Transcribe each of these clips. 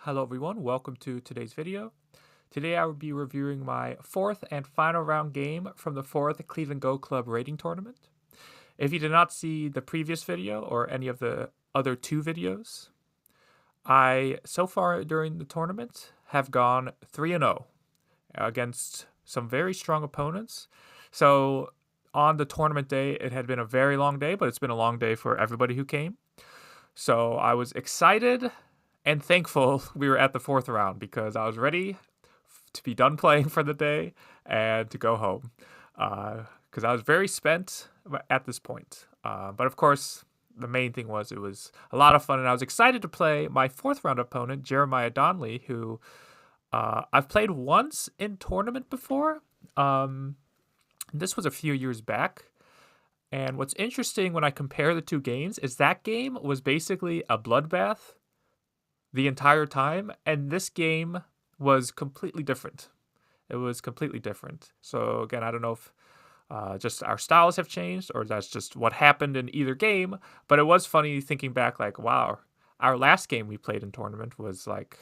Hello everyone, welcome to today's video. Today I will be reviewing my fourth and final round game from the fourth Cleveland Go Club rating tournament. If you did not see the previous video or any of the other two videos, I, so far during the tournament, have gone 3-0 against some very strong opponents. So on the tournament day, it had been a very long day, but it's been a long day for everybody who came. So I was excited and thankful we were at the fourth round because I was ready to be done playing for the day and to go home. Because I was very spent at this point. But of course, the main thing was it was a lot of fun, and I was excited to play my fourth round opponent, Jeremiah Donley, who I've played once in tournament before. This was a few years back. And what's interesting when I compare the two games is that game was basically a bloodbath the entire time, and this game was completely different. It was completely different. So again, I don't know if just our styles have changed or that's just what happened in either game, but it was funny thinking back like, wow, our last game we played in tournament was like,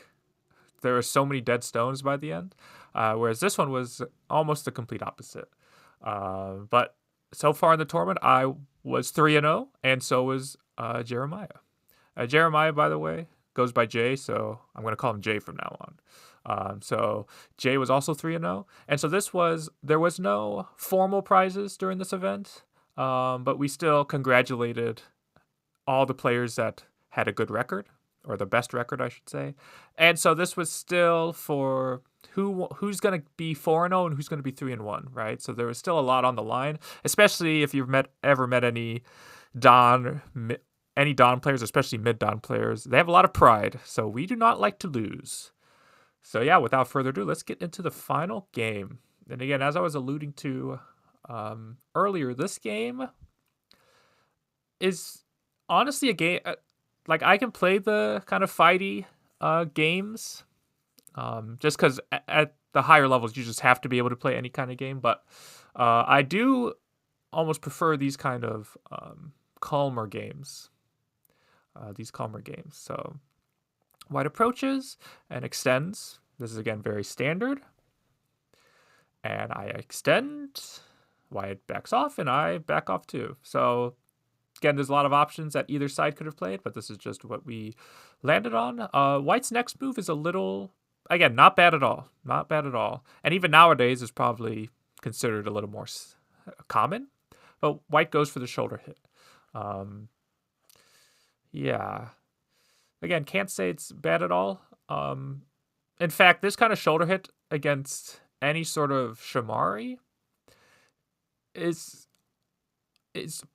there were so many dead stones by the end, whereas this one was almost the complete opposite. But so far in the tournament, I was 3-0, and so was Jeremiah. Jeremiah, by the way, goes by Jay, so I'm going to call him Jay from now on. So Jay was also 3-0, and so there was no formal prizes during this event, but we still congratulated all the players that had a good record, or the best record, I should say. And so this was still for who's going to be 4-0 and who's going to be 3-1, right? So there was still a lot on the line, especially if you've ever met any Don players, especially mid-Don players. They have a lot of pride, so we do not like to lose. So yeah, without further ado, let's get into the final game. And again, as I was alluding to earlier, this game is honestly a game, like I can play the kind of fighty games, just because at the higher levels, you just have to be able to play any kind of game. But I do almost prefer these kind of calmer games. So white approaches and extends. This is again very standard. And I extend. White backs off, and I back off too. So again, there's a lot of options that either side could have played, but this is just what we landed on. White's next move is a little, again, not bad at all. Not bad at all. And even nowadays is probably considered a little more common. But white goes for the shoulder hit. Yeah. Again, can't say it's bad at all. In fact, this kind of shoulder hit against any sort of Shamari is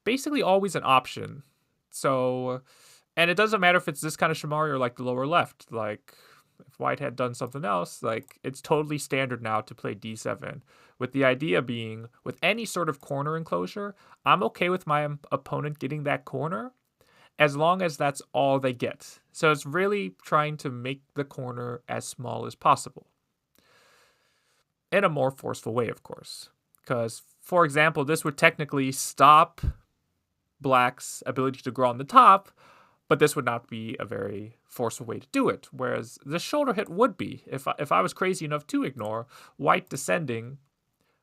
basically always an option. So, and it doesn't matter if it's this kind of Shamari or like the lower left. Like, if white had done something else, like it's totally standard now to play d7, with the idea being with any sort of corner enclosure, I'm okay with my opponent getting that corner as long as that's all they get. So it's really trying to make the corner as small as possible. In a more forceful way, of course. Because, for example, this would technically stop black's ability to grow on the top, but this would not be a very forceful way to do it. Whereas the shoulder hit would be. If I was crazy enough to ignore, white descending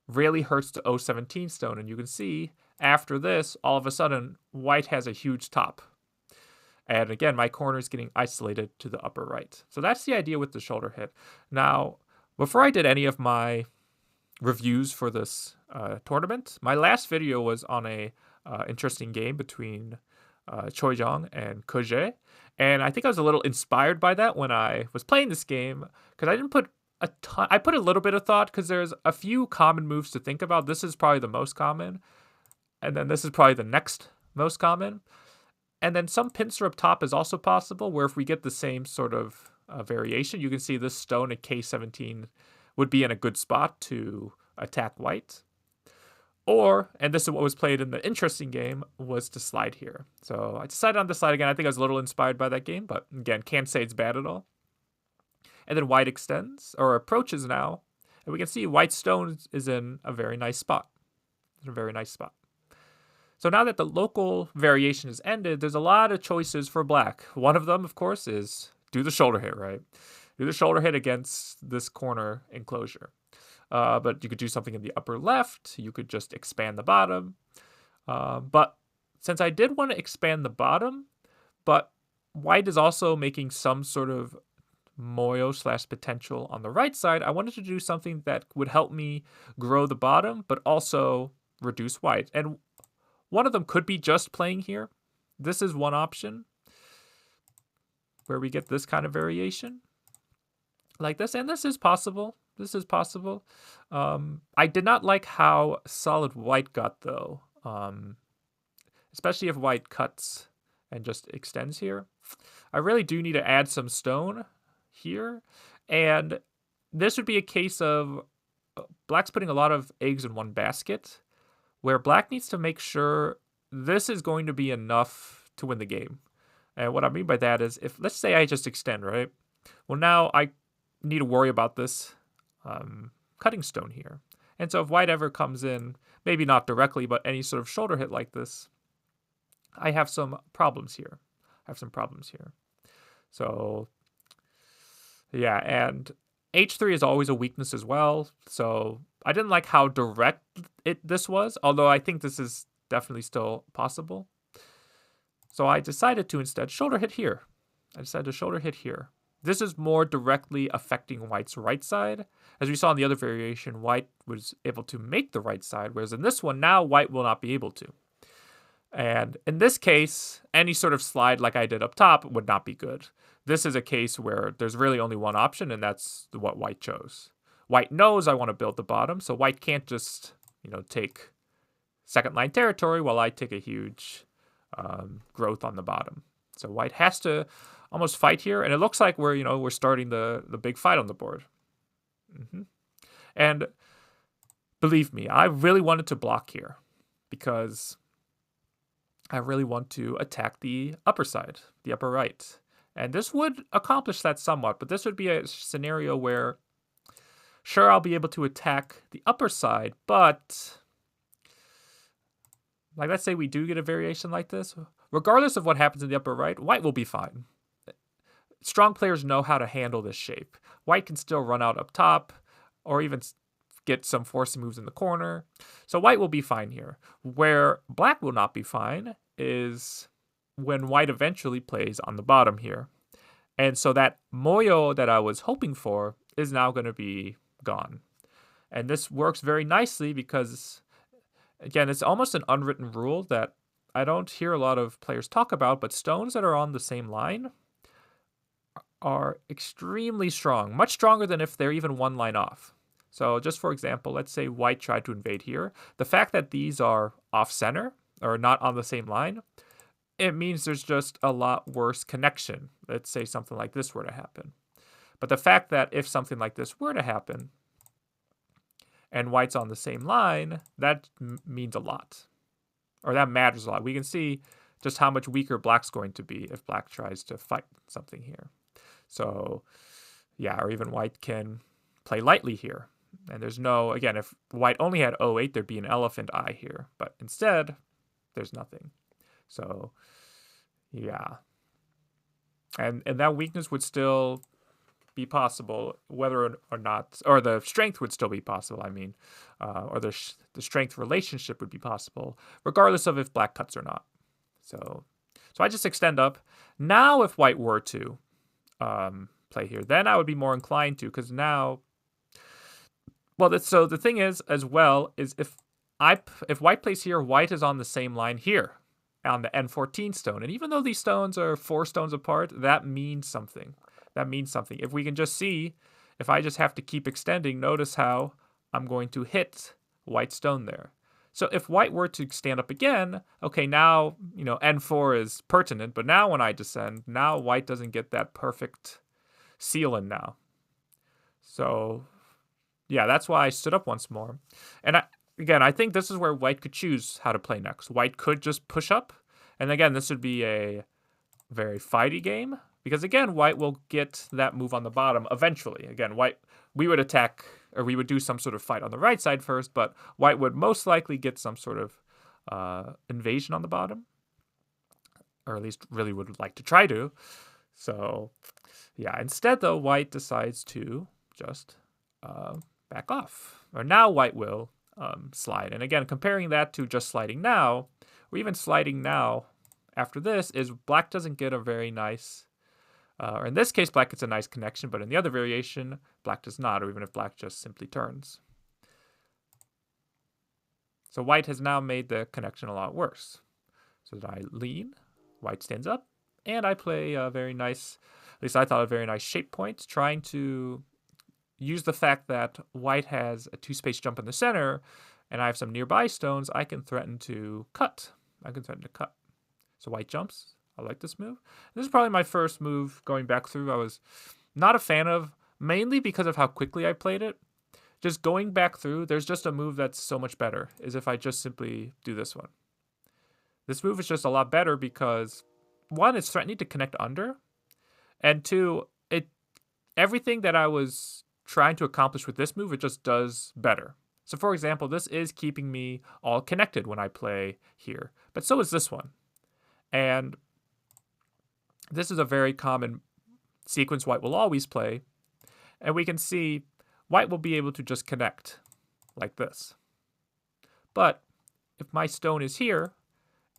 really hurts the O17 stone. And you can see, after this, all of a sudden, white has a huge top. And again, my corner is getting isolated to the upper right. So that's the idea with the shoulder hit. Now, before I did any of my reviews for this tournament, my last video was on a interesting game between Choijong and Koje. And I think I was a little inspired by that when I was playing this game, because I didn't put a ton. I put a little bit of thought, because there's a few common moves to think about. This is probably the most common. And then this is probably the next most common. And then some pincer up top is also possible, where if we get the same sort of variation, you can see this stone at K17 would be in a good spot to attack white. Or, and this is what was played in the interesting game, was to slide here. So I decided on the slide again. I think I was a little inspired by that game, but again, can't say it's bad at all. And then white extends, or approaches now. And we can see white stone is in a very nice spot. So now that the local variation is ended, there's a lot of choices for black. One of them, of course, is do the shoulder hit, right? Do the shoulder hit against this corner enclosure. But you could do something in the upper left. You could just expand the bottom. But since I did want to expand the bottom, but white is also making some sort of moyo/potential on the right side, I wanted to do something that would help me grow the bottom, but also reduce white. And one of them could be just playing here. This is one option where we get this kind of variation like this, and this is possible. This is possible. I did not like how solid white got, though, especially if white cuts and just extends here. I really do need to add some stone here, and this would be a case of black's putting a lot of eggs in one basket, where black needs to make sure this is going to be enough to win the game. And what I mean by that is, if let's say I just extend, right? Well, now I need to worry about this cutting stone here. And so if white ever comes in, maybe not directly, but any sort of shoulder hit like this, I have some problems here. So yeah, and H3 is always a weakness as well. So I didn't like how direct this was, although I think this is definitely still possible. So I decided to instead shoulder hit here. This is more directly affecting white's right side. As we saw in the other variation, white was able to make the right side, whereas in this one, now white will not be able to. And in this case, any sort of slide like I did up top would not be good. This is a case where there's really only one option, and that's what white chose. White knows I want to build the bottom, so white can't just, take second line territory while I take a huge growth on the bottom. So white has to almost fight here, and it looks like we're starting the big fight on the board. And believe me, I really wanted to block here because I really want to attack the upper side, the upper right. And this would accomplish that somewhat, but this would be a scenario where, sure, I'll be able to attack the upper side, but like, let's say we do get a variation like this. Regardless of what happens in the upper right, white will be fine. Strong players know how to handle this shape. White can still run out up top or even get some forcing moves in the corner. So white will be fine here. Where black will not be fine is when white eventually plays on the bottom here. And so that moyo that I was hoping for is now going to be gone. And this works very nicely because, again, it's almost an unwritten rule that I don't hear a lot of players talk about, but stones that are on the same line are extremely strong, much stronger than if they're even one line off. So just for example, let's say white tried to invade here. The fact that these are off center or not on the same line, it means there's just a lot worse connection. Let's say something like this were to happen. But the fact that if something like this were to happen and white's on the same line, that means a lot. Or that matters a lot. We can see just how much weaker black's going to be if black tries to fight something here. So, yeah, or even white can play lightly here. And there's no, again, if white only had 08, there'd be an elephant eye here. But instead, there's nothing. So, yeah. And that weakness would still be possible, whether or not, or the strength would still be possible, or the strength relationship would be possible, regardless of if black cuts or not. So I just extend up. Now, if white were to play here, then I would be more inclined to, because now, well, so the thing is, as well, is if white plays here, white is on the same line here, on the N14 stone. And even though these stones are 4 stones apart, that means something. If we can just see, if I just have to keep extending, notice how I'm going to hit white stone there. So if white were to stand up again, okay, now, N4 is pertinent, but now when I descend, now white doesn't get that perfect seal in now. So, yeah, that's why I stood up once more. And I think this is where white could choose how to play next. White could just push up. And again, this would be a very fighty game. Because again, white will get that move on the bottom eventually. Again, we would attack, or we would do some sort of fight on the right side first, but white would most likely get some sort of invasion on the bottom. Or at least really would like to try to. So, Yeah, instead though, white decides to just back off. Or now white will slide. And again, comparing that to just sliding now, or even sliding now after this, is black doesn't get a very nice, or in this case, black gets a nice connection, but in the other variation, black does not, or even if black just simply turns. So white has now made the connection a lot worse. So that I lean, white stands up, and I play a very nice, at least I thought a very nice shape point, trying to use the fact that white has a 2-space jump in the center, and I have some nearby stones, I can threaten to cut. So white jumps. I like this move. This is probably my first move going back through I was not a fan of, mainly because of how quickly I played it. Just going back through, there's just a move that's so much better, is if I just simply do this one. This move is just a lot better because, one, it's threatening to connect under, and two, everything that I was trying to accomplish with this move, it just does better. So for example, this is keeping me all connected when I play here, but so is this one. And this is a very common sequence white will always play, and we can see white will be able to just connect like this. But if my stone is here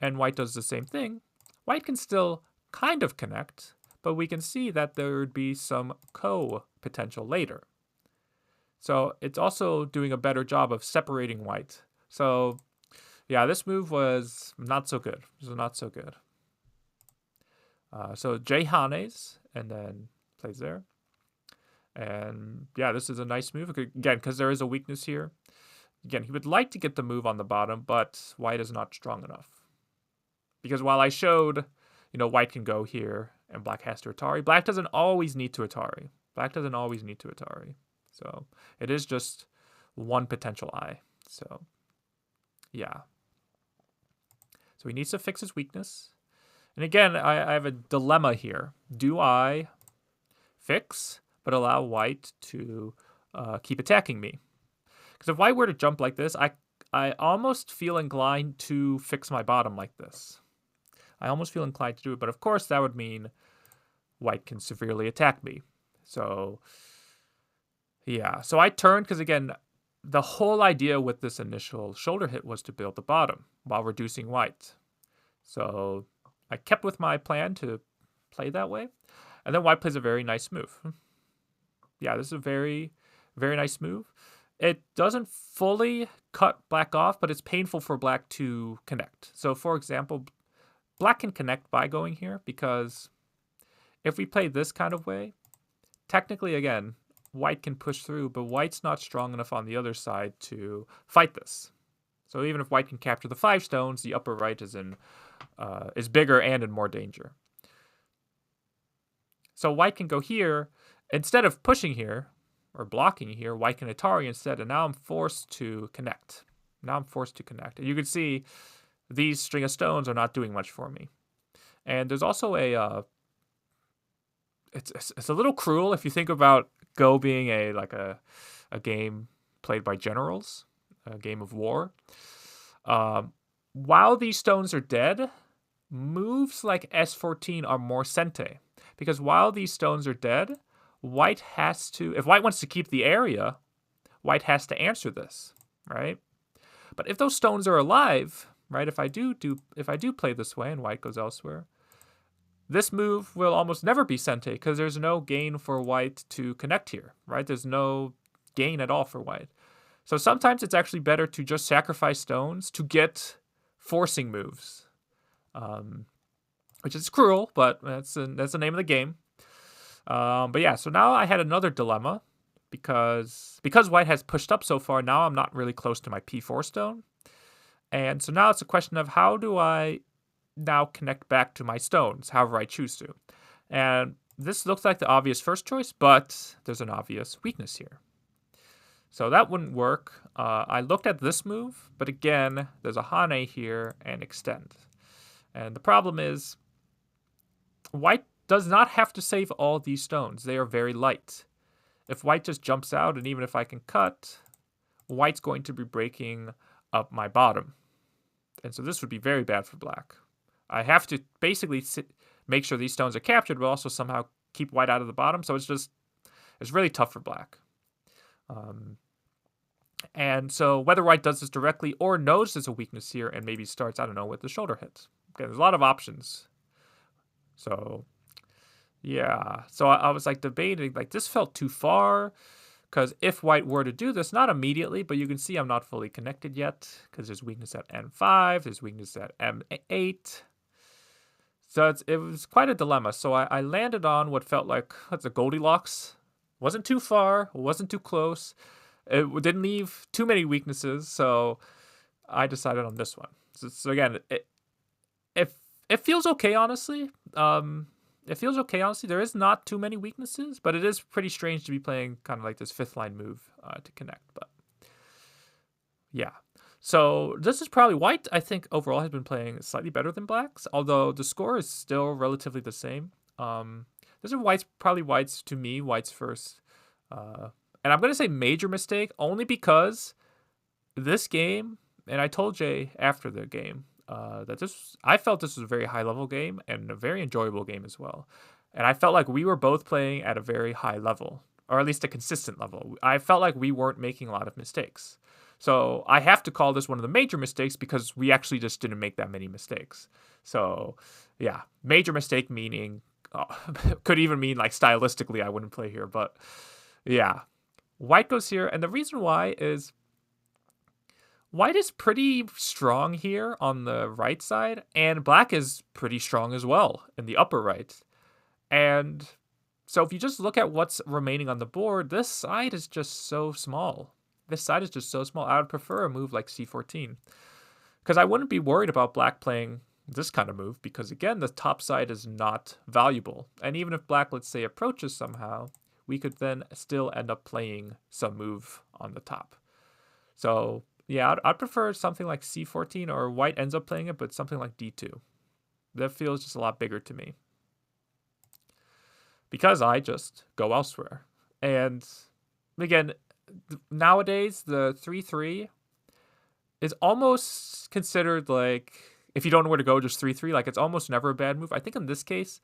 and white does the same thing, white can still kind of connect, but we can see that there would be some co-potential later. So it's also doing a better job of separating white. So yeah, this move was not so good. This was not so good. So J Hanes, and then plays there. And yeah, this is a nice move. Again, because there is a weakness here. Again, he would like to get the move on the bottom, but white is not strong enough. Because while I showed, white can go here and black has to Atari, black doesn't always need to Atari. So it is just one potential eye. So yeah. So he needs to fix his weakness. And again, I have a dilemma here. Do I fix but allow white to keep attacking me? Because if white were to jump like this, I almost feel inclined to fix my bottom like this. I almost feel inclined to do it, but of course that would mean white can severely attack me. So yeah, so I turned because again, the whole idea with this initial shoulder hit was to build the bottom while reducing white. So I kept with my plan to play that way. And then white plays a very nice move. Yeah, this is a very, very nice move. It doesn't fully cut black off, but it's painful for black to connect. So for example, black can connect by going here because if we play this kind of way, technically, again, white can push through, but white's not strong enough on the other side to fight this. So even if white can capture the 5 stones, the upper right is bigger and in more danger. So white can go here. Instead of pushing here or blocking here, white can Atari instead, and now I'm forced to connect. And you can see these string of stones are not doing much for me. And there's also it's a little cruel if you think about Go being a game played by generals, a game of war. While these stones are dead, moves like S14 are more sente. Because while these stones are dead, white has to, if white wants to keep the area, white has to answer this, right? But if those stones are alive, right, if I do play this way and white goes elsewhere, this move will almost never be sente because there's no gain for white to connect here, right? There's no gain at all for white. So sometimes it's actually better to just sacrifice stones to get forcing moves, which is cruel, but that's the name of the game. But yeah, so now I had another dilemma because white has pushed up so far. Now I'm not really close to my P4 stone, and so now it's a question of how do I now connect back to my stones, however I choose to. And this looks like the obvious first choice, but there's an obvious weakness here. So that wouldn't work. I looked at this move, but again, there's a Hane here and extend. And the problem is, white does not have to save all these stones. They are very light. If white just jumps out, and even if I can cut, white's going to be breaking up my bottom. And so this would be very bad for black. I have to basically make sure these stones are captured, but also somehow keep white out of the bottom. So it's really tough for black. And so whether white does this directly or knows there's a weakness here and maybe starts, I don't know, with the shoulder hit. Okay, there's a lot of options. So yeah, so I was like debating, like this felt too far, because if white were to do this, not immediately, but you can see I'm not fully connected yet, because there's weakness at M5, there's weakness at M8. So it was quite a dilemma. So I landed on what felt like, what's a Goldilocks? Wasn't too far, wasn't too close. It didn't leave too many weaknesses, so I decided on this one. So again, it feels okay, honestly. It feels okay, honestly. There is not too many weaknesses, but it is pretty strange to be playing kind of like this 5th line move to connect. But yeah. So this is probably white, I think, overall has been playing slightly better than blacks, although the score is still relatively the same. These are whites, probably whites to me, whites first. And I'm going to say major mistake only because this game, and I told Jay after the game, that I felt this was a very high level game and a very enjoyable game as well. And I felt like we were both playing at a very high level, or at least a consistent level. I felt like we weren't making a lot of mistakes. So I have to call this one of the major mistakes because we actually just didn't make that many mistakes. So yeah, major mistake meaning, could even mean like stylistically I wouldn't play here, but yeah. White goes here, and the reason why is white is pretty strong here on the right side, and black is pretty strong as well in the upper right. And so if you just look at what's remaining on the board, this side is just so small. This side is just so small. I would prefer a move like C14. Because I wouldn't be worried about black playing this kind of move, because again, the top side is not valuable. And even if black, let's say, approaches somehow, we could then still end up playing some move on the top. So yeah, I'd prefer something like C14, or white ends up playing it, but something like D2. That feels just a lot bigger to me, because I just go elsewhere. And again, nowadays, the 3-3 is almost considered like, if you don't know where to go, just 3-3. Like, it's almost never a bad move. I think in this case,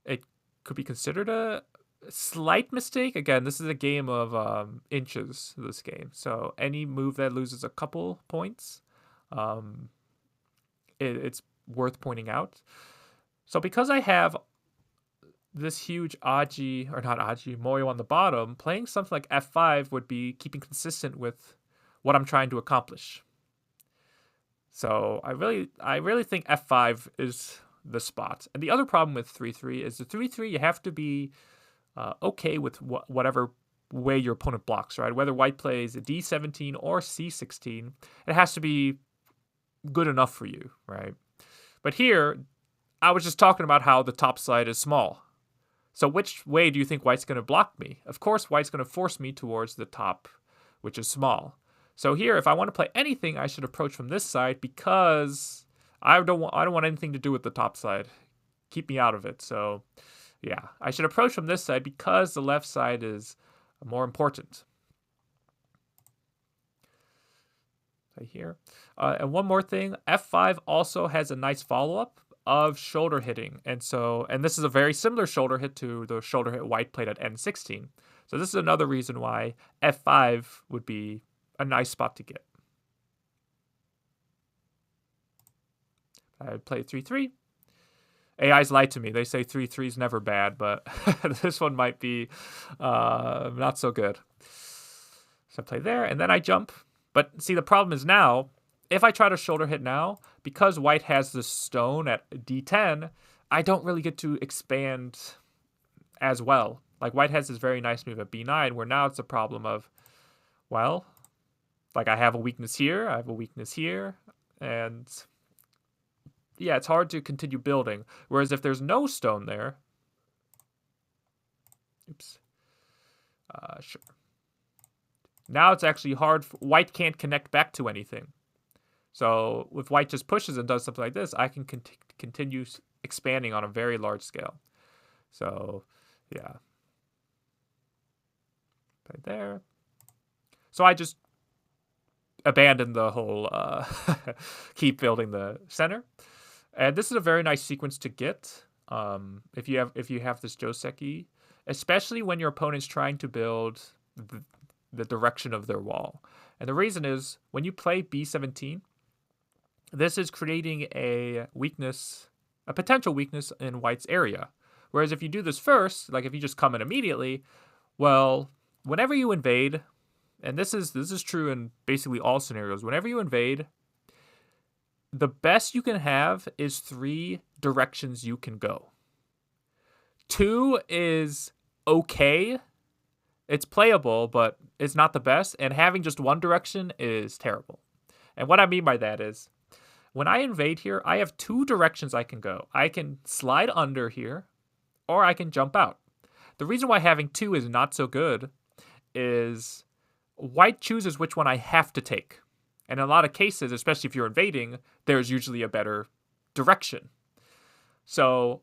it could be considered a slight mistake. Again, this is a game of inches, this game. So any move that loses a couple points, it's worth pointing out. So because I have this huge Aji, or not Aji, Moyo on the bottom, playing something like F5 would be keeping consistent with what I'm trying to accomplish. So I really think F5 is the spot. And the other problem with 3-3 is the 3-3, you have to be okay with whatever way your opponent blocks, right? Whether white plays a D17 or C16, it has to be good enough for you, right? But here, I was just talking about how the top side is small. So which way do you think white's going to block me? Of course, white's going to force me towards the top, which is small. So here, if I want to play anything, I should approach from this side, because I don't want anything to do with the top side. Keep me out of it. So yeah, I should approach from this side because the left side is more important. Right here. And one more thing, F5 also has a nice follow-up of shoulder hitting. And this is a very similar shoulder hit to the shoulder hit white played at N16. So this is another reason why F5 would be a nice spot to get. I play 3-3. AIs lie to me. They say 3-3 is never bad, but this one might be not so good. So I play there, and then I jump. But see, the problem is now, if I try to shoulder hit now, because white has this stone at D10, I don't really get to expand as well. Like, white has this very nice move at B9, where now it's a problem of, well, like, I have a weakness here, I have a weakness here, and yeah, it's hard to continue building. Whereas if there's no stone there, sure. Now it's actually hard. White can't connect back to anything. So if white just pushes and does something like this, I can continue expanding on a very large scale. So yeah, right there. So I just abandoned the whole keep building the center. And this is a very nice sequence to get. if you have this Joseki, especially when your opponent's trying to build the direction of their wall. And the reason is when you play B17, this is creating a weakness, a potential weakness in white's area. Whereas if you do this first, like if you just come in immediately, well, whenever you invade, and this is true in basically all scenarios, whenever you invade, the best you can have is 3 directions you can go. 2 is okay. It's playable, but it's not the best. And having just 1 direction is terrible. And what I mean by that is, when I invade here, I have 2 directions I can go. I can slide under here, or I can jump out. The reason why having 2 is not so good is white chooses which one I have to take. And in a lot of cases, especially if you're invading, there's usually a better direction. So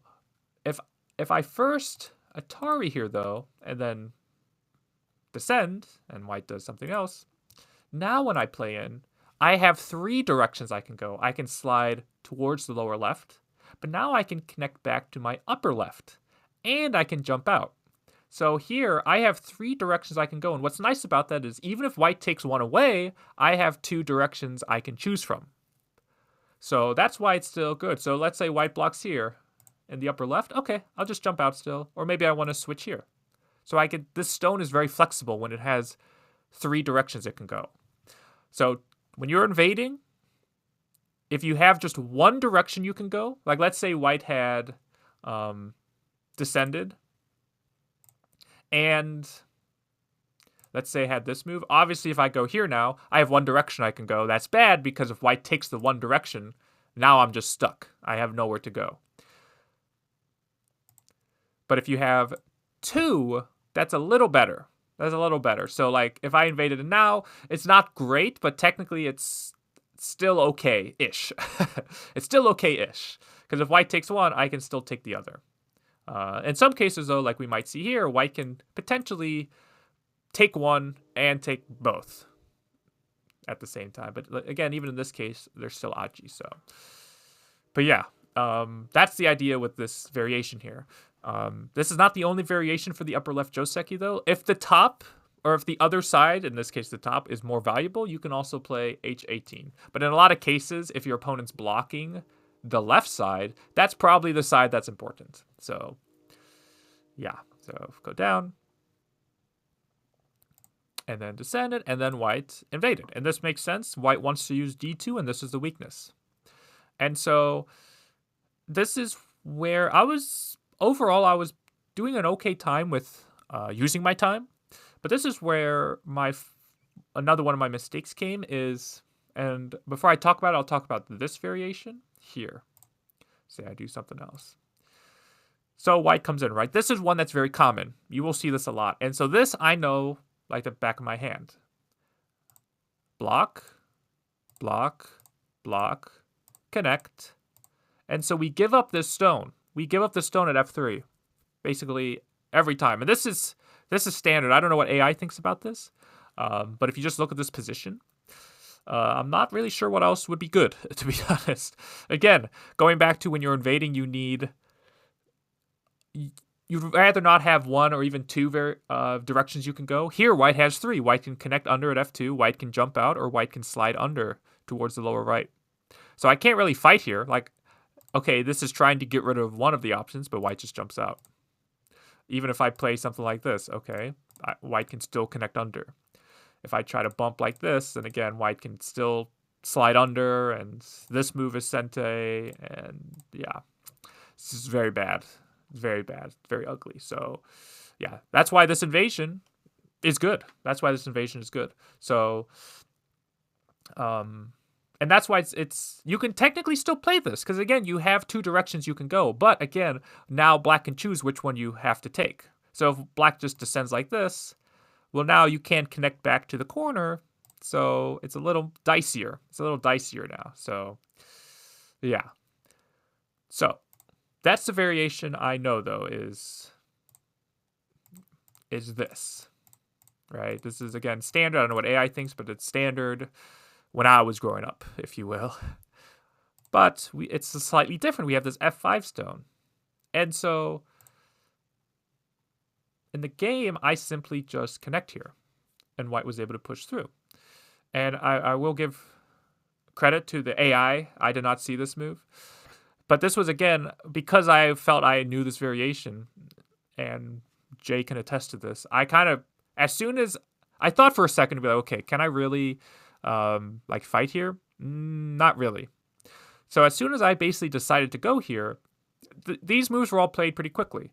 if I first Atari here, though, and then descend, and white does something else, now when I play in, I have 3 directions I can go. I can slide towards the lower left, but now I can connect back to my upper left, and I can jump out. So here, I have 3 directions I can go, and what's nice about that is even if white takes 1 away, I have 2 directions I can choose from. So that's why it's still good. So let's say white blocks here in the upper left. Okay, I'll just jump out still, or maybe I want to switch here. So this stone is very flexible when it has 3 directions it can go. So when you're invading, if you have just 1 direction you can go, like let's say white had descended, and let's say I had this move. Obviously, if I go here now, I have 1 direction I can go. That's bad because if white takes the 1 direction, now I'm just stuck. I have nowhere to go. But if you have 2, that's a little better. That's a little better. So like if I invaded it now, it's not great, but technically it's still okay-ish. It's still okay-ish. Because if white takes 1, I can still take the other. In some cases, though, like we might see here, white can potentially take 1 and take both at the same time. But again, even in this case, they're still Aji. So, but yeah, that's the idea with this variation here. This is not the only variation for the upper left Joseki, though. If the top, or if the other side, in this case the top, is more valuable, you can also play H18. But in a lot of cases, if your opponent's blocking the left side, that's probably the side that's important. So, yeah. So go down, and then descended, and then white invaded. And this makes sense. White wants to use D2, and this is the weakness. And so this is where overall, I was doing an okay time with using my time. But this is where another one of my mistakes came is, and before I talk about it, I'll talk about this variation here. Say I do something else. So white comes in, right? This is one that's very common. You will see this a lot. And so this I know like the back of my hand. Block, block, block, connect. And so we give up this stone. We give up the stone at F3 basically every time. And this is standard. I don't know what AI thinks about this. But if you just look at this position, I'm not really sure what else would be good, to be honest. Again, going back to when you're invading, you'd rather not have 1 or even 2 directions you can go. Here, white has 3. White can connect under at F2. White can jump out, or white can slide under towards the lower right. So I can't really fight here. Like, okay, this is trying to get rid of one of the options, but white just jumps out. Even if I play something like this, okay, white can still connect under. If I try to bump like this, then again, white can still slide under, and this move is sente, and yeah, this is very bad. Very bad. Very ugly. So, yeah, that's why this invasion is good. That's why this invasion is good. So, and that's why it's you can technically still play this, because again, you have 2 directions you can go. But again, now black can choose which one you have to take. So if black just descends like this, well, now you can't connect back to the corner. So it's a little dicier. It's a little dicier now. So, yeah. So that's the variation I know, though, is this, right? This is, again, standard. I don't know what AI thinks, but it's standard when I was growing up, if you will. But it's slightly different. We have this F5 stone. And so in the game, I simply just connect here, and white was able to push through. And I will give credit to the AI. I did not see this move. But this was, again, because I felt I knew this variation, and Jay can attest to this, I kind of, as soon as, I thought for a second to be like, okay, can I really, like, fight here? Not really. So as soon as I basically decided to go here, these moves were all played pretty quickly.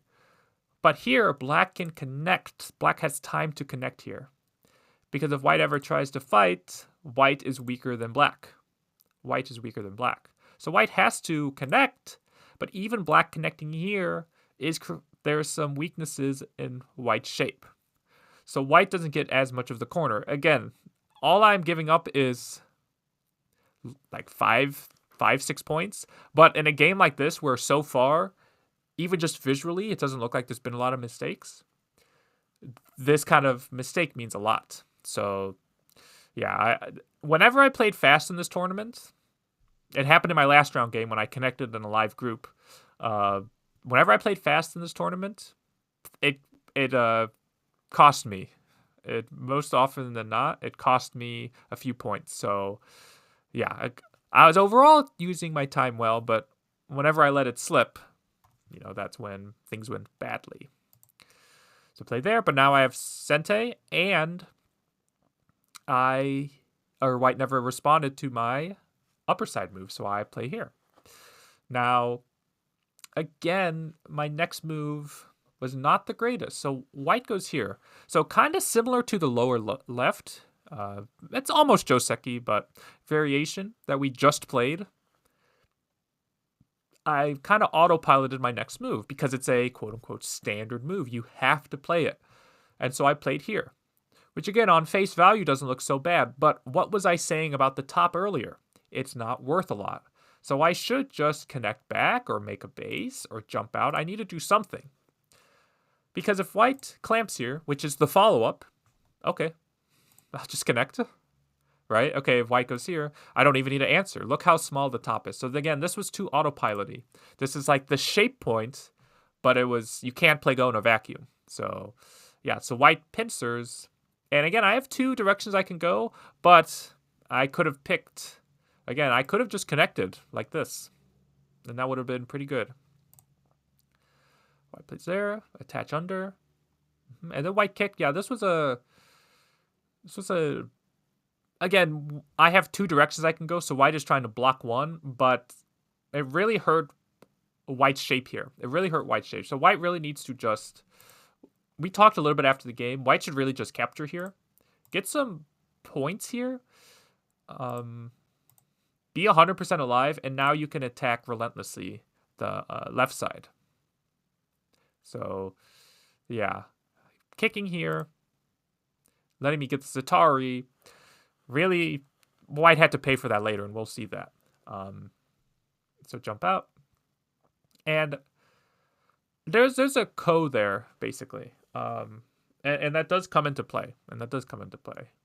But here, black can connect. Black has time to connect here. Because if white ever tries to fight, white is weaker than black. White is weaker than black. So white has to connect, but even black connecting here, there's some weaknesses in white's shape. So white doesn't get as much of the corner. Again, all I'm giving up is like 6 points. But in a game like this, where so far, even just visually, it doesn't look like there's been a lot of mistakes, this kind of mistake means a lot. So yeah, whenever I played fast in this tournament, it happened in my last round game when I connected in a live group. Whenever I played fast in this tournament, it cost me. Most often than not, it cost me a few points. So yeah, I was overall using my time well, but whenever I let it slip, that's when things went badly. So play there, but now I have Sente, and white never responded to my upper side move, so I play here. Now, again, my next move was not the greatest, so white goes here. So kind of similar to the lower left. It's almost Joseki, but variation that we just played. I kind of autopiloted my next move because it's a quote-unquote standard move. You have to play it. And so I played here, which again, on face value, doesn't look so bad. But what was I saying about the top earlier? It's not worth a lot. So I should just connect back or make a base or jump out. I need to do something. Because if white clamps here, which is the follow-up, okay, I'll just connect. Right? Okay, if white goes here, I don't even need to answer. Look how small the top is. So again, this was too autopilot-y. This is like the shape point, but you can't play Go in a vacuum. So yeah, so white pincers. And again, I have 2 directions I can go, but I could have picked, again, I could have just connected like this, and that would have been pretty good. White plays there, attach under, and then white kick. Yeah, this was a, again, I have 2 directions I can go, so white is trying to block one, but it really hurt white's shape here. It really hurt white's shape. So white really needs to just, we talked a little bit after the game, white should really just capture here, get some points here, be 100% alive, and now you can attack relentlessly the left side. So yeah, kicking here, letting me get the Zatari. Really, white had to pay for that later, and we'll see that. So jump out. And there's a ko there, basically. And that does come into play.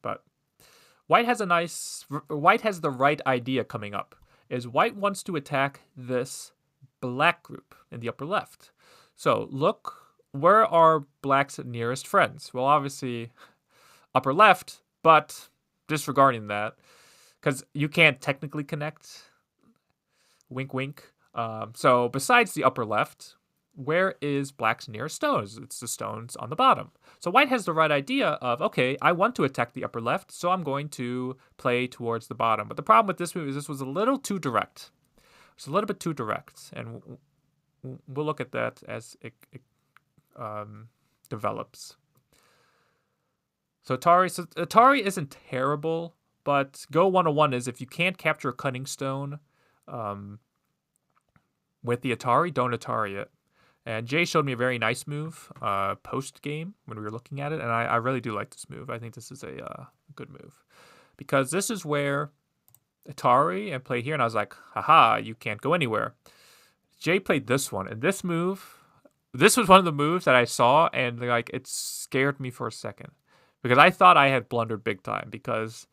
But white has the right idea coming up. Is white wants to attack this black group in the upper left. So look, where are black's nearest friends? Well, obviously, upper left, but disregarding that, because you can't technically connect. Wink, wink. So besides the upper left, where is black's nearest stones? It's the stones on the bottom. So white has the right idea of, okay, I want to attack the upper left, so I'm going to play towards the bottom. But the problem with this move is this was a little too direct. It's a little bit too direct, and we'll look at that as it develops. So Atari isn't terrible, but Go 101 is if you can't capture a cutting stone with the Atari, don't Atari it. And Jay showed me a very nice move post-game when we were looking at it, and I really do like this move. I think this is a good move. Because this is where Atari and played here, and I was like, haha, you can't go anywhere. Jay played this one, and this was one of the moves that I saw, and like it scared me for a second. Because I thought I had blundered big time, because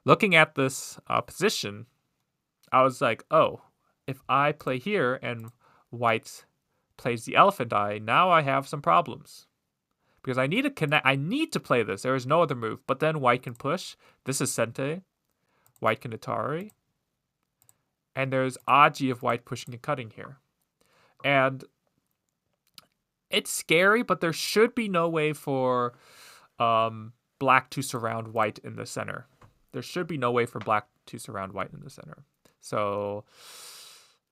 looking at this position, I was like, oh, if I play here and white plays the elephant eye, now I have some problems. Because I need to connect. I need to play this. There is no other move. But then white can push. This is Sente. White can Atari. And there's Aji of white pushing and cutting here. And it's scary, but there should be no way for black to surround white in the center. There should be no way for black to surround white in the center. So,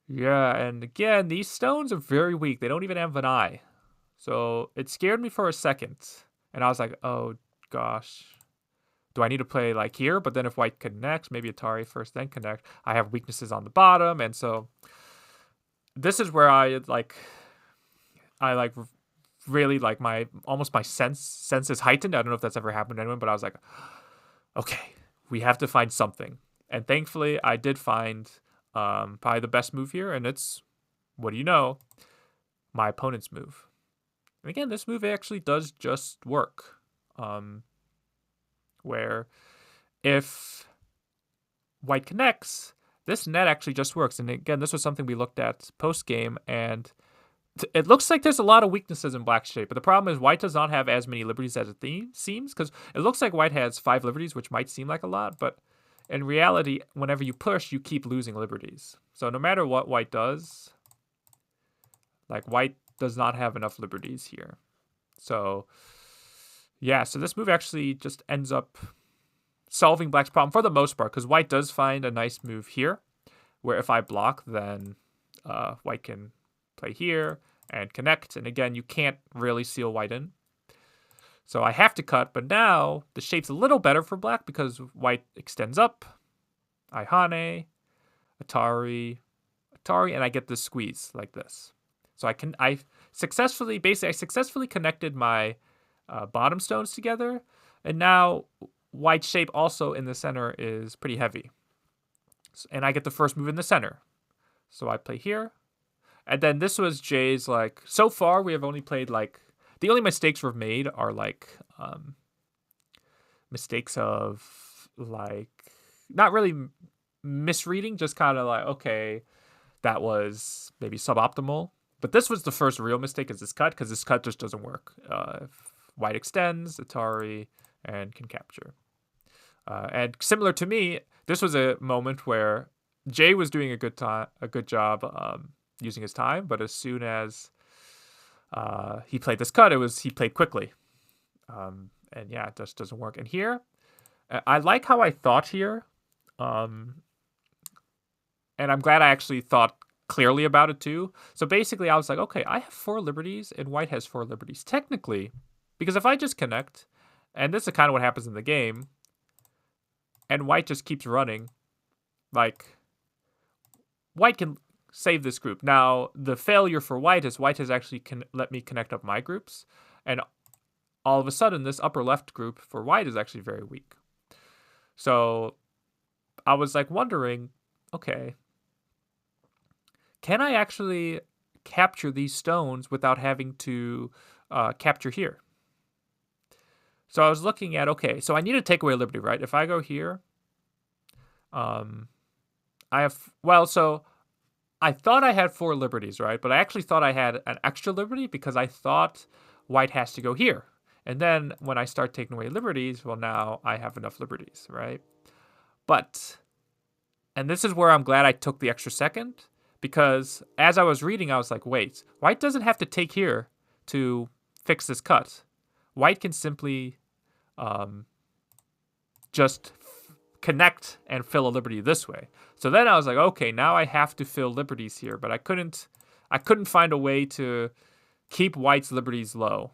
yeah, and again, these stones are very weak. They don't even have an eye. So it scared me for a second. And I was like, oh, gosh. Do I need to play like here? But then if white connects, maybe Atari first, then connect. I have weaknesses on the bottom. And so this is where I really like my senses heightened. I don't know if that's ever happened to anyone, but I was like, okay, we have to find something. And thankfully I did find probably the best move here. And it's, what do you know? My opponent's move. And again, this move actually does just work. Where if white connects, this net actually just works. And again, this was something we looked at post-game, and it looks like there's a lot of weaknesses in black's shape. But the problem is white does not have as many liberties as it seems, because it looks like white has 5 liberties, which might seem like a lot, but in reality, whenever you push, you keep losing liberties. So no matter what white does, like white does not have enough liberties here. So yeah, so this move actually just ends up solving black's problem for the most part, because white does find a nice move here, where if I block, then white can play here and connect. And again, you can't really seal white in. So I have to cut, but now the shape's a little better for black because white extends up. I Hane, Atari, and I get this squeeze like this. So I successfully connected my bottom stones together, and now white's shape also in the center is pretty heavy, and I get the first move in the center. So I play here, and then this was Jay's, like, so far we have only played, like, the only mistakes we've made are like mistakes of, like, not really misreading, just kind of like, okay, that was maybe suboptimal. But this was the first real mistake, is this cut, because this cut just doesn't work. White extends, Atari, and can capture. And similar to me, this was a moment where Jay was doing a good job using his time, but as soon as he played this cut, he played quickly. And yeah, it just doesn't work. And here, I like how I thought here. And I'm glad I actually thought clearly about it too. So basically I was like, okay, I have 4 liberties and white has 4 liberties. Technically, because if I just connect, and this is kind of what happens in the game, and white just keeps running, like, white can save this group. Now, the failure for white is white has actually let me connect up my groups, and all of a sudden this upper left group for white is actually very weak. So I was like wondering, okay, can I actually capture these stones without having to capture here? So I was looking at, okay, so I need to take away liberty, right? If I go here, so I thought I had 4 liberties, right? But I actually thought I had an extra liberty because I thought white has to go here. And then when I start taking away liberties, well, now I have enough liberties, right? But, and this is where I'm glad I took the extra second, because as I was reading, I was like, wait, white doesn't have to take here to fix this cut. White can simply just connect and fill a liberty this way. So then I was like, okay, now I have to fill liberties here, but I couldn't find a way to keep white's liberties low.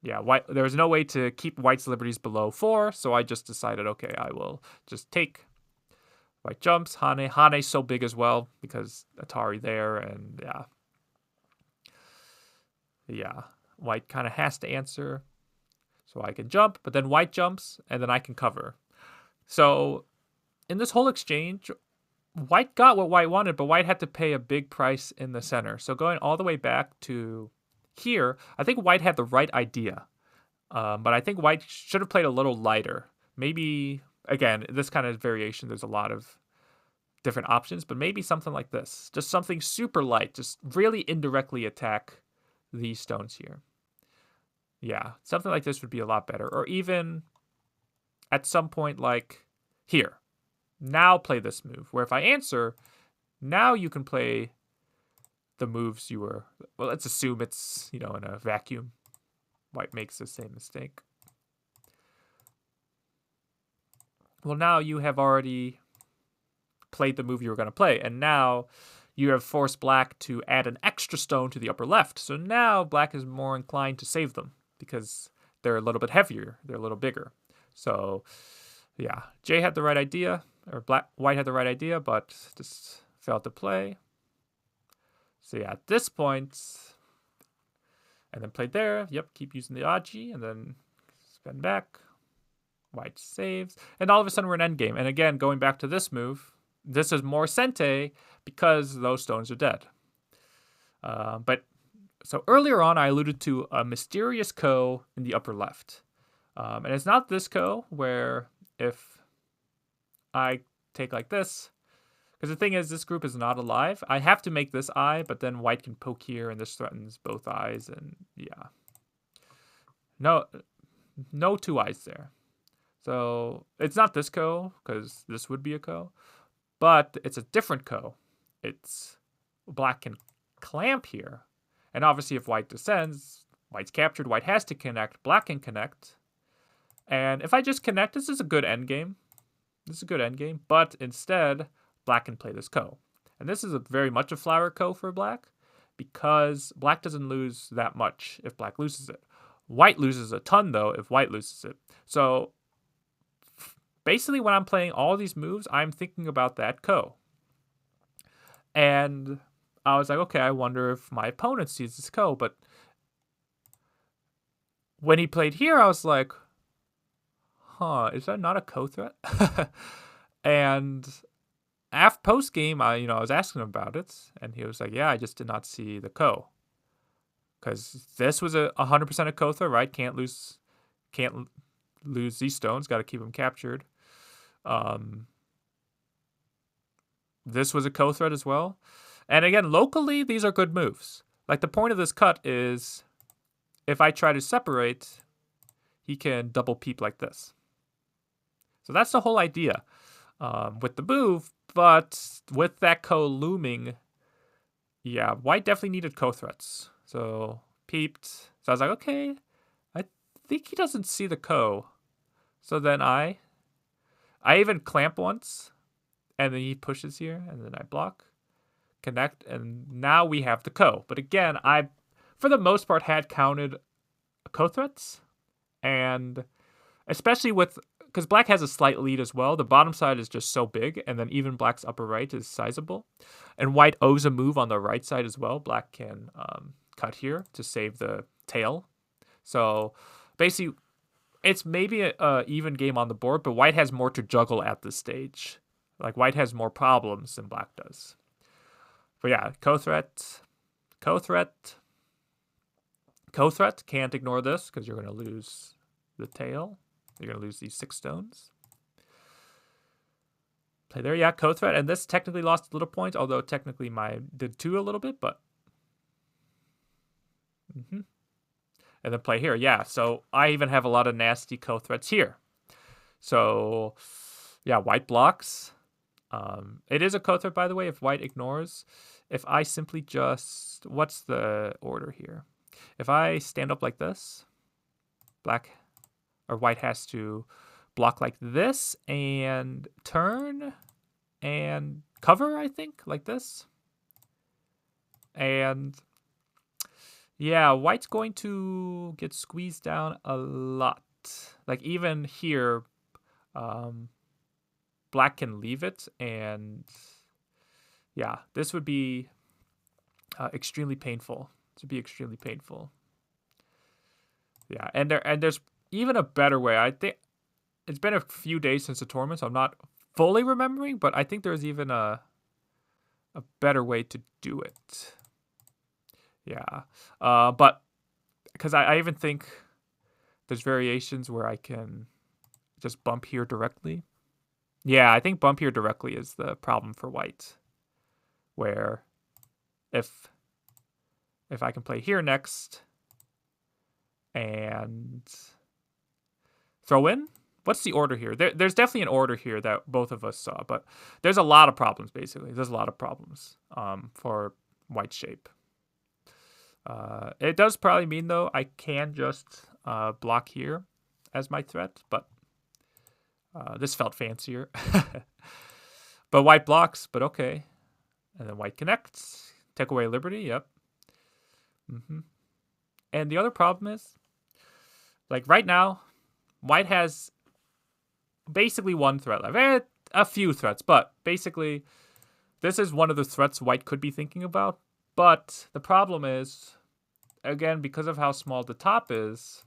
Yeah, there was no way to keep white's liberties below 4, so I just decided, okay, I will just take. White jumps, Hane's so big as well because Atari there, and yeah, white kind of has to answer. So I can jump, but then white jumps, and then I can cover. So in this whole exchange, white got what white wanted, but white had to pay a big price in the center. So going all the way back to here, I think white had the right idea. But I think white should have played a little lighter. Maybe, again, this kind of variation, there's a lot of different options, but maybe something like this. Just something super light, just really indirectly attack these stones here. Yeah, something like this would be a lot better. Or even at some point like here. Now play this move, where if I answer, now you can play the moves you were... Well, let's assume it's, in a vacuum. White makes the same mistake. Well, now you have already played the move you were going to play, and now you have forced black to add an extra stone to the upper left. So now black is more inclined to save them because they're a little bit heavier, they're a little bigger. So yeah, Jay had the right idea, or white had the right idea, but just failed to play. So yeah, at this point, and then played there. Yep, keep using the Oji, and then spin back. White saves, and all of a sudden we're in endgame. And again, going back to this move, this is more Sente because those stones are dead. But so earlier on, I alluded to a mysterious Ko in the upper left. And it's not this Ko where if I take like this, because the thing is, this group is not alive. I have to make this eye, but then white can poke here, and this threatens both eyes, and yeah. No two eyes there. So it's not this Ko, because this would be a Ko, but it's a different Ko. It's black can clamp here, and obviously if white descends, white's captured, white has to connect, black can connect, and if I just connect, this is a good endgame. This is a good endgame, but instead, black can play this Ko. And this is very much a flower Ko for black, because black doesn't lose that much if black loses it. White loses a ton, though, if white loses it. So basically, when I'm playing all these moves, I'm thinking about that Ko. And I was like, okay, I wonder if my opponent sees this Ko. But when he played here, I was like, huh, is that not a Ko threat? And after post game, I was asking him about it, and he was like, yeah, I just did not see the Ko. Because this was a 100% a Ko threat, right? Can't lose these stones. Got to keep them captured. This was a Ko threat as well. And again, locally, these are good moves. Like, the point of this cut is if I try to separate, he can double peep like this. So that's the whole idea with the move. But with that Ko looming, yeah, white definitely needed Ko threats. So peeped. So I was like, okay, I think he doesn't see the Ko. So then I even clamp once, and then he pushes here, and then I block, connect, and now we have the Ko. But again, I, for the most part, had counted Ko threats, and especially with, because black has a slight lead as well. The bottom side is just so big, and then even black's upper right is sizable. And white owes a move on the right side as well. Black can cut here to save the tail. So basically, it's maybe an even game on the board, but white has more to juggle at this stage. Like, white has more problems than black does. But yeah, Ko threat. Can't ignore this because you're going to lose the tail. You're going to lose these 6 stones. Play there, yeah, Ko threat. And this technically lost a little point, although technically mine did too a little bit, but... And then play here, yeah. So I even have a lot of nasty Ko threats here. So, yeah, white blocks. It is a Ko threat, by the way, if white ignores. If I simply just... What's the order here? If I stand up like this, black... or white has to block like this and turn and cover, I think, like this. And yeah, white's going to get squeezed down a lot. Like, even here, black can leave it, and yeah, this would be extremely painful. This would be extremely painful. Yeah, and there's even a better way. I think it's been a few days since the tournament, so I'm not fully remembering, but I think there's even a better way to do it. Yeah. But because I even think there's variations where I can just bump here directly. Yeah, I think bump here directly is the problem for white. Where if I can play here next and throw in, what's the order here? There's definitely an order here that both of us saw, but there's a lot of problems, basically. There's a lot of problems for white shape. It does probably mean, though, I can just block here as my threat, but this felt fancier. But white blocks, but okay. And then white connects. Take away liberty, yep. And the other problem is, like right now, white has basically one threat left. A few threats, but basically, this is one of the threats white could be thinking about. But the problem is, again, because of how small the top is,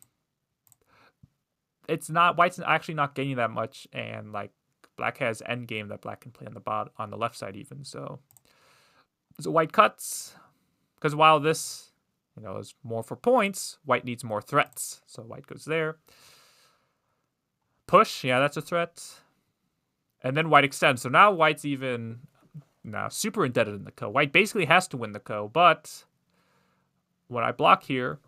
it's not, white's actually not gaining that much, and like black has endgame that black can play on the bottom, on the left side even. So white cuts, because while this, you know, is more for points, white needs more threats. So white goes there. Push, yeah, that's a threat. And then white extends. So now white's even now super indebted in the ko. White basically has to win the ko, but when I block here,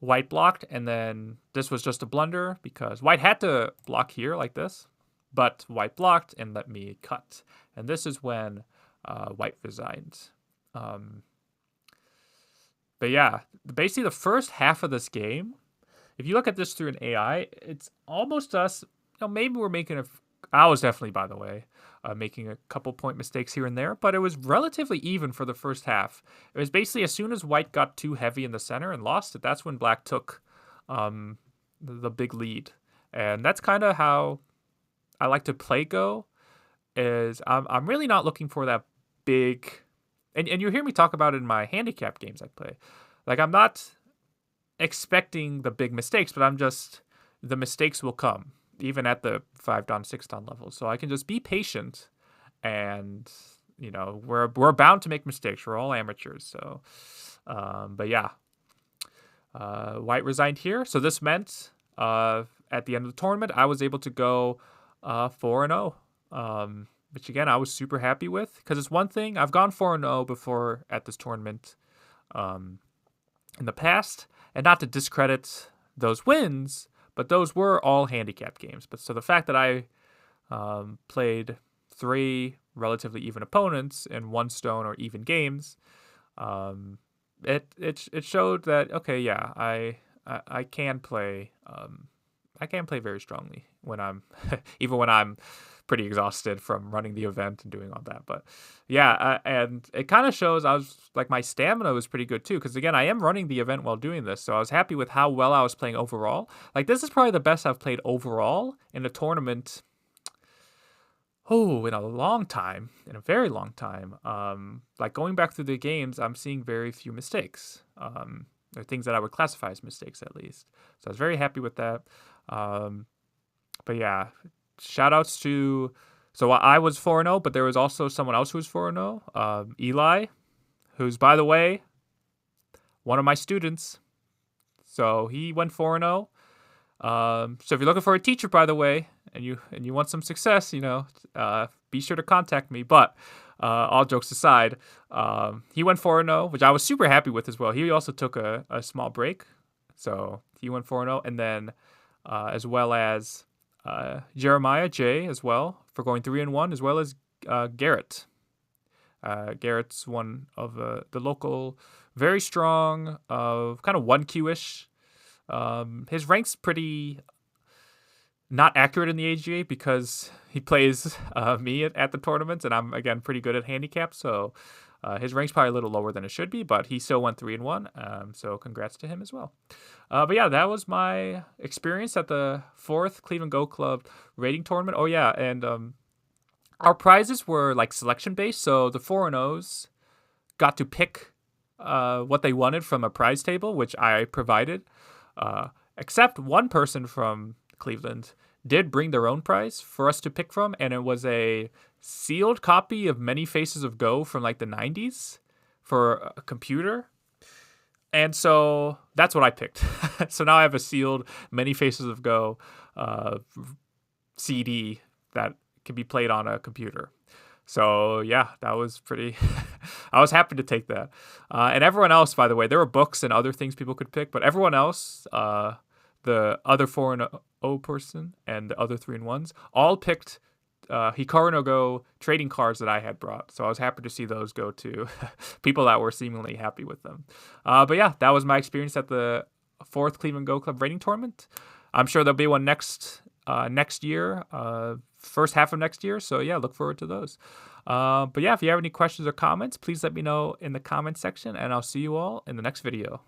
white blocked, and then this was just a blunder because white had to block here like this, but white blocked and let me cut. And this is when white resigned. But yeah, basically the first half of this game, if you look at this through an AI, it's almost us. You know, maybe we're making I was definitely, by the way, making a couple point mistakes here and there, but it was relatively even for the first half. It was basically as soon as white got too heavy in the center and lost it, that's when black took the big lead. And that's kind of how I like to play Go, is I'm really not looking for that big, and you hear me talk about it in my handicap games I play. Like, I'm not expecting the big mistakes, but I'm just, the mistakes will come even at the 5-dan, 6-dan level. So I can just be patient, and you know, we're bound to make mistakes. We're all amateurs. So, but yeah, white resigned here. So this meant at the end of the tournament, I was able to go 4-0, which again I was super happy with, because it's one thing I've gone 4-0 before at this tournament in the past, and not to discredit those wins, but those were all handicap games. But so the fact that I played 3 relatively even opponents in 1 stone or even games, it showed that, okay, yeah, I can play very strongly when I'm even when I'm pretty exhausted from running the event and doing all that. But yeah, and it kind of shows I was like, my stamina was pretty good too, because again, I am running the event while doing this, so I was happy with how well I was playing overall. Like, this is probably the best I've played overall in a tournament in a long time, in a very long time. Like, going back through the games, I'm seeing very few mistakes. Or things that I would classify as mistakes, at least. So I was very happy with that. But yeah, shout outs to, so I was 4-0, but there was also someone else who was 4-0, Eli, who's, by the way, one of my students. So he went 4-0. So if you're looking for a teacher, by the way, and you want some success, you know, be sure to contact me. But all jokes aside, he went 4-0, which I was super happy with as well. He also took a small break, so he went 4-0, and then as well as Jeremiah J as well for going 3-1, as well as Garrett. Garrett's one of the local, very strong, kind of 1Q-ish. His rank's pretty not accurate in the AGA because he plays me at the tournaments, and I'm, again, pretty good at handicap, so his rank's probably a little lower than it should be, but he still went 3-1, so congrats to him as well. But yeah, that was my experience at the 4th Cleveland Go Club rating tournament. Oh yeah, and our prizes were like selection based, so the 4-0s got to pick what they wanted from a prize table, which I provided. Except one person from Cleveland did bring their own prize for us to pick from, and it was a sealed copy of Many Faces of Go from like the 90s for a computer. And so that's what I picked. So now I have a sealed Many Faces of Go CD that can be played on a computer. So yeah, that was pretty. I was happy to take that. And everyone else, by the way, there were books and other things people could pick, but everyone else, the other 4-0 person and the other 3-1s, all picked Hikaru no Go trading cards that I had brought. So I was happy to see those go to people that were seemingly happy with them. But yeah, that was my experience at the 4th Cleveland Go Club rating tournament. I'm sure there'll be one next year, first half of next year. So yeah, look forward to those. But yeah, if you have any questions or comments, please let me know in the comment section, and I'll see you all in the next video.